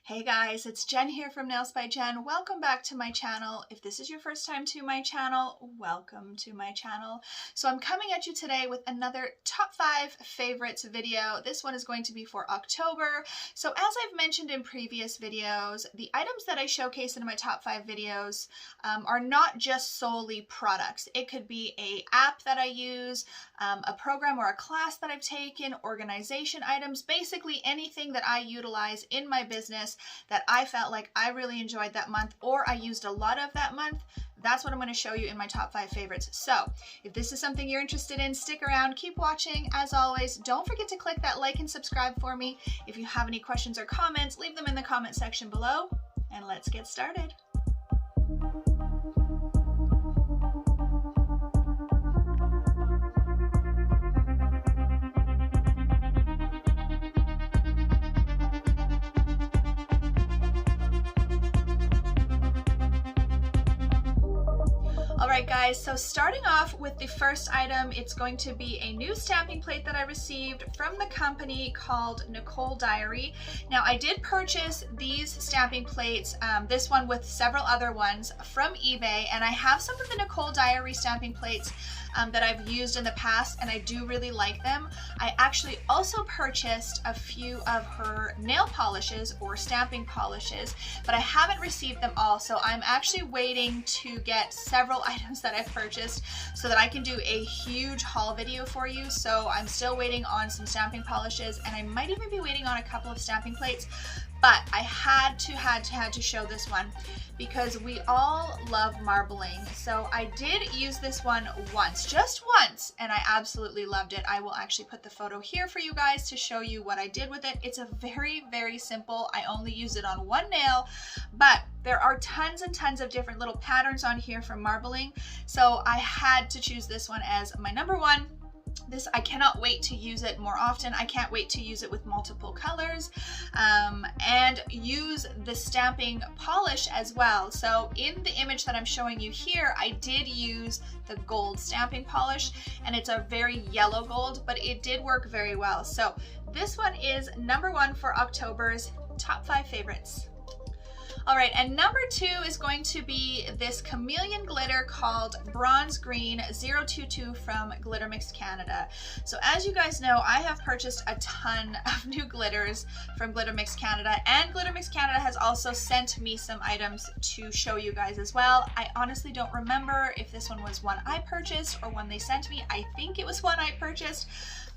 Hey guys, it's Jen here from Nails by Jen. Welcome back to my channel. If this is your first time to my channel, welcome to my channel. So I'm coming at you today with another top 5 favorites video. This one is going to be for October. So as I've mentioned in previous videos, the items that I showcase in my top 5 videos are not just solely products. It could be an app that I use, a program or a class that I've taken, organization items, basically anything that I utilize in my business that I felt like I really enjoyed that month or I used a lot of that month. That's what I'm going to show you in my top 5 favorites. So if this is something you're interested in, stick around, keep watching. As always, don't forget to click that like and subscribe for me. If you have any questions or comments, leave them in the comment section below, and let's get started. Alright guys, so starting off with the first item, it's going to be a new stamping plate that I received from the company called Nicole Diary. Now I did purchase these stamping plates, this one with several other ones from eBay, and I have some of the Nicole Diary stamping plates that I've used in the past, and I do really like them. I actually also purchased a few of her nail polishes or stamping polishes, but I haven't received them all, so I'm actually waiting to get several items that I've purchased so that I can do a huge haul video for you. So I'm still waiting on some stamping polishes, and I might even be waiting on a couple of stamping plates, but I had to show this one because we all love marbling. So I did use this one once, just once, and I absolutely loved it. I will actually put the photo here for you guys to show you what I did with it. It's a very simple. I only use it on one nail, but there are tons and tons of different little patterns on here for marbling. So I had to choose this one as my number one. I cannot wait to use it more often. I can't wait to use it with multiple colors and use the stamping polish as well. So in the image that I'm showing you here, I did use the gold stamping polish, and it's a very yellow gold, but it did work very well. So this one is number 1 for October's top 5 favorites. All right, and number 2 is going to be this chameleon glitter called Bronze Green 022 from Glitter Mix Canada. So as you guys know, I have purchased a ton of new glitters from Glitter Mix Canada, and Glitter Mix Canada has also sent me some items to show you guys as well. I honestly don't remember if this one was one I purchased or one they sent me. I think it was one I purchased.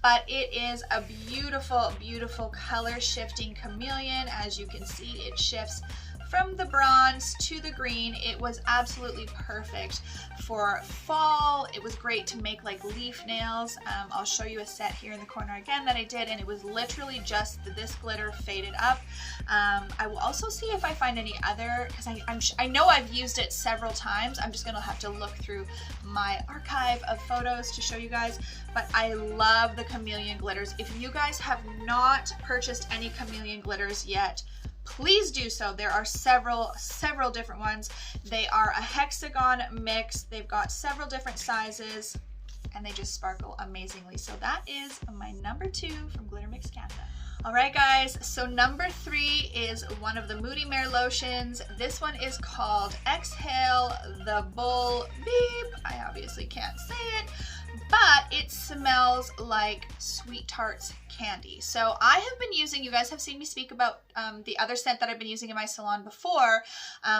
But it is a beautiful color shifting chameleon. As you can see, it shifts from the bronze to the green. It was absolutely perfect for fall. It was great to make like leaf nails. I'll show you a set here in the corner again that I did, and it was literally just this glitter faded up. I will also see if I find any other, because I know I've used it several times. I'm just gonna have to look through my archive of photos to show you guys, but I love the chameleon glitters. If you guys have not purchased any chameleon glitters yet, please do so. There are several different ones. They are a hexagon mix. They've got several different sizes, and they just sparkle amazingly. So that is my number 2 from Glitter Mix Canada. All right guys, so number 3 is one of the Moodie Mare lotions. This one is called Exhale the Bull Beep. I obviously can't say it, but it smells like Sweet Tarts candy. So I have been using, you guys have seen me speak about the other scent that I've been using in my salon before,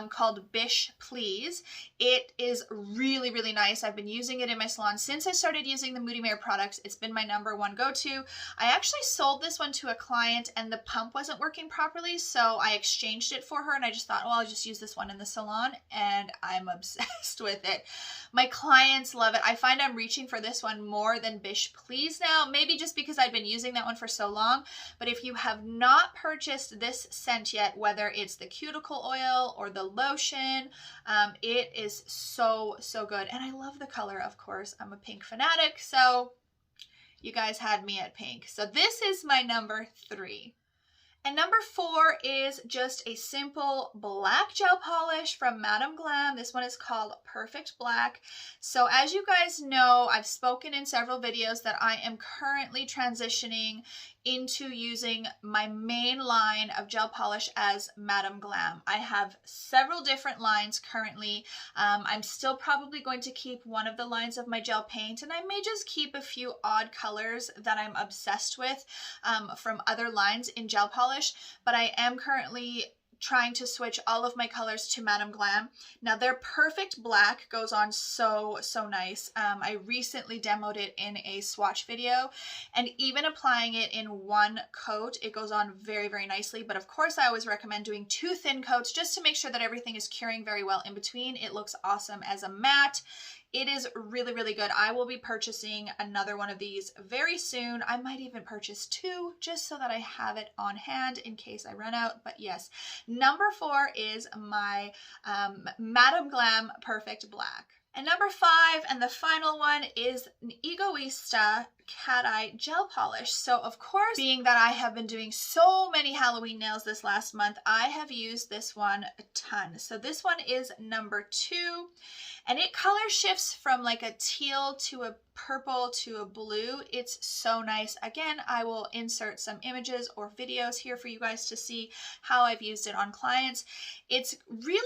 called Bish Please. It is really nice. I've been using it in my salon since I started using the Moodie Mare products. It's been my number 1 go-to. I actually sold this one to a client and the pump wasn't working properly, so I exchanged it for her, and I just thought, well, I'll just use this one in the salon, and I'm obsessed with it. My clients love it. I find I'm reaching for this one more than Bish Please now, maybe just because I've been using that one for so long. But if you have not purchased this scent yet, whether it's the cuticle oil or the lotion, it is so good, and I love the color. Of course, I'm a pink fanatic, so you guys had me at pink. So this is my number 3. And number 4 is just a simple black gel polish from Glam. This one is called Perfect Black. So as you guys know, I've spoken in several videos that I am currently transitioning into using my main line of gel polish as Madam Glam. I have several different lines currently. I'm still probably going to keep one of the lines of my gel paint, and I may just keep a few odd colors that I'm obsessed with from other lines in gel polish, but I am currently trying to switch all of my colors to Madam Glam. Now their perfect black goes on so nice. I recently demoed it in a swatch video, and even applying it in one coat, it goes on very nicely. But of course I always recommend doing 2 thin coats just to make sure that everything is curing very well in between. It looks awesome as a matte. It is really good. I will be purchasing another one of these very soon. I might even purchase 2 just so that I have it on hand in case I run out. But yes, number 4 is my Madam Glam Perfect Black. And number 5, and the final one, is an Egoista Cat Eye Gel Polish. So of course, being that I have been doing so many Halloween nails this last month, I have used this one a ton. So this one is number 2, and it color shifts from like a teal to a purple to a blue. It's so nice. Again, I will insert some images or videos here for you guys to see how I've used it on clients. It's really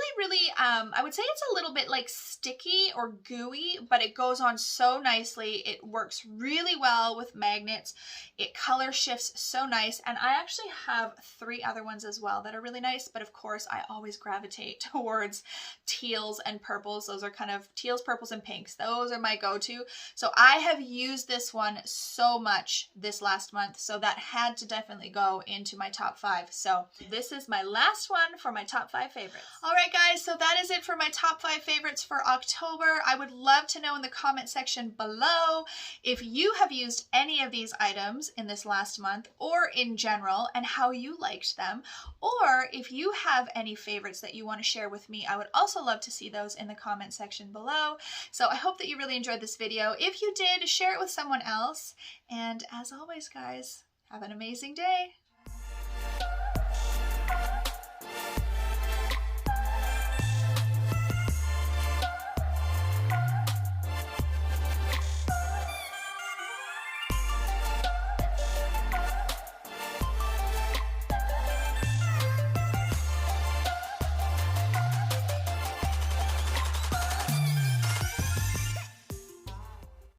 I would say it's a little bit like sticky or gooey, but it goes on so nicely. It works really well with magnets. It color shifts so nice, and I actually have 3 other ones as well that are really nice, but of course I always gravitate towards teals and purples. Those are kind of teals, purples, and pinks. Those are my go-to. So I have used this one so much this last month, so that had to definitely go into my top 5. So this is my last one for my top 5 favorites. All right, guys, so that is it for my top 5 favorites for October. I would love to know in the comment section below if you have used any of these items in this last month or in general, and how you liked them, or if you have any favorites that you want to share with me. I would also love to see those in the comment section below. So I hope that you really enjoyed this video. If you did, share it with someone else. And as always, guys, have an amazing day.